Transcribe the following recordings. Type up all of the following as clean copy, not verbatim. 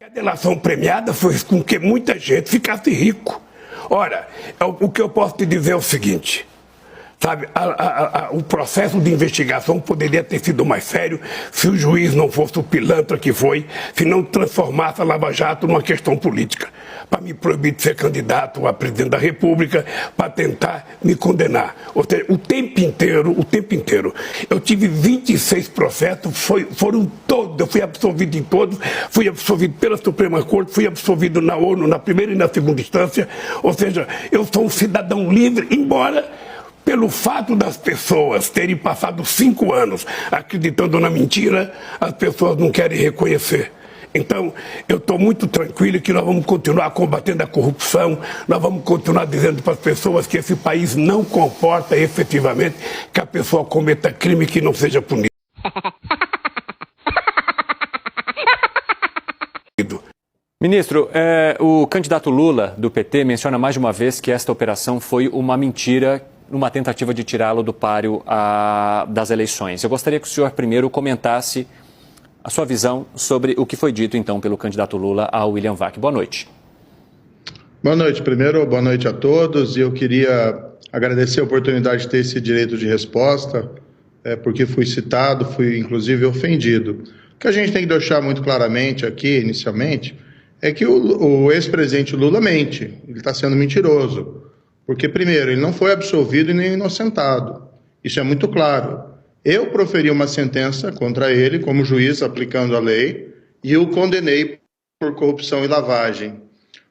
A delação premiada foi com que muita gente ficasse rico. Ora, o que eu posso te dizer é o seguinte, sabe, o processo de investigação poderia ter sido mais sério se o juiz não fosse o pilantra que foi, se não transformasse a Lava Jato numa questão política, para me proibir de ser candidato a presidente da República, para tentar me condenar. Ou seja, o tempo inteiro, eu tive 26 processos, foram todos, eu fui absolvido em todos, fui absolvido pela Suprema Corte, fui absolvido na ONU, na primeira e na segunda instância, ou seja, eu sou um cidadão livre, embora pelo fato das pessoas terem passado 5 anos acreditando na mentira, as pessoas não querem reconhecer. Então, eu estou muito tranquilo que nós vamos continuar combatendo a corrupção, nós vamos continuar dizendo para as pessoas que esse país não comporta efetivamente que a pessoa cometa crime que não seja punido. Ministro, o candidato Lula, do PT, menciona mais de uma vez que esta operação foi uma mentira, numa tentativa de tirá-lo do páreo das eleições. Eu gostaria que o senhor primeiro comentasse a sua visão sobre o que foi dito, então, pelo candidato Lula ao William Vac. Boa noite. Boa noite. Primeiro, boa noite a todos. Eu queria agradecer a oportunidade de ter esse direito de resposta, porque fui citado, fui inclusive ofendido. O que a gente tem que deixar muito claramente aqui, inicialmente, é que o ex-presidente Lula mente, ele está sendo mentiroso. Porque, primeiro, ele não foi absolvido e nem inocentado. Isso é muito claro. Eu proferi uma sentença contra ele, como juiz, aplicando a lei, e o condenei por corrupção e lavagem.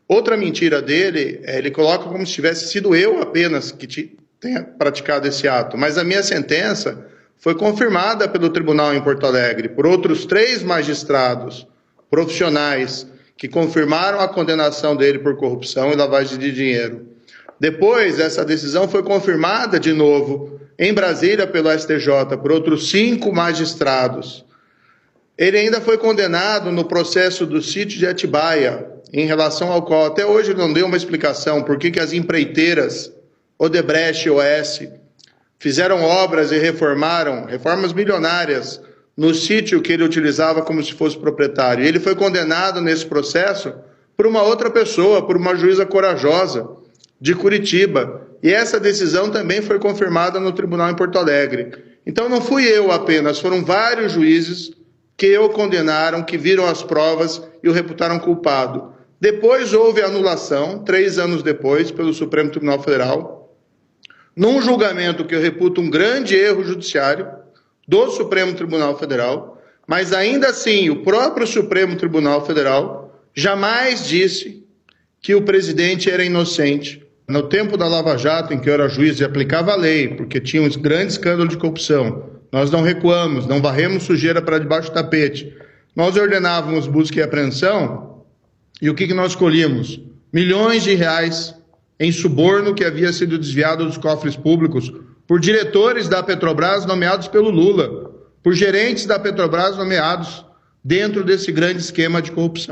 Outra mentira dele, ele coloca como se tivesse sido eu apenas que tenha praticado esse ato. Mas a minha sentença foi confirmada pelo tribunal em Porto Alegre, por outros 3 magistrados profissionais que confirmaram a condenação dele por corrupção e lavagem de dinheiro. Depois, essa decisão foi confirmada de novo em Brasília pelo STJ, por outros 5 magistrados. Ele ainda foi condenado no processo do sítio de Atibaia, em relação ao qual até hoje ele não deu uma explicação por que as empreiteiras Odebrecht e OS fizeram obras e reformaram, reformas milionárias, no sítio que ele utilizava como se fosse proprietário. E ele foi condenado nesse processo por uma outra pessoa, por uma juíza corajosa, de Curitiba, e essa decisão também foi confirmada no tribunal em Porto Alegre. Então não fui eu apenas, foram vários juízes que o condenaram, que viram as provas e o reputaram culpado. Depois houve anulação, 3 anos depois, pelo Supremo Tribunal Federal, num julgamento que eu reputo um grande erro judiciário do Supremo Tribunal Federal, mas ainda assim o próprio Supremo Tribunal Federal jamais disse que o presidente era inocente. No tempo da Lava Jato, em que eu era juiz e aplicava a lei, porque tinha um grande escândalo de corrupção, nós não recuamos, não varremos sujeira para debaixo do tapete. Nós ordenávamos busca e apreensão, e o que nós escolhíamos? Milhões de reais em suborno que havia sido desviado dos cofres públicos por diretores da Petrobras nomeados pelo Lula, por gerentes da Petrobras nomeados dentro desse grande esquema de corrupção.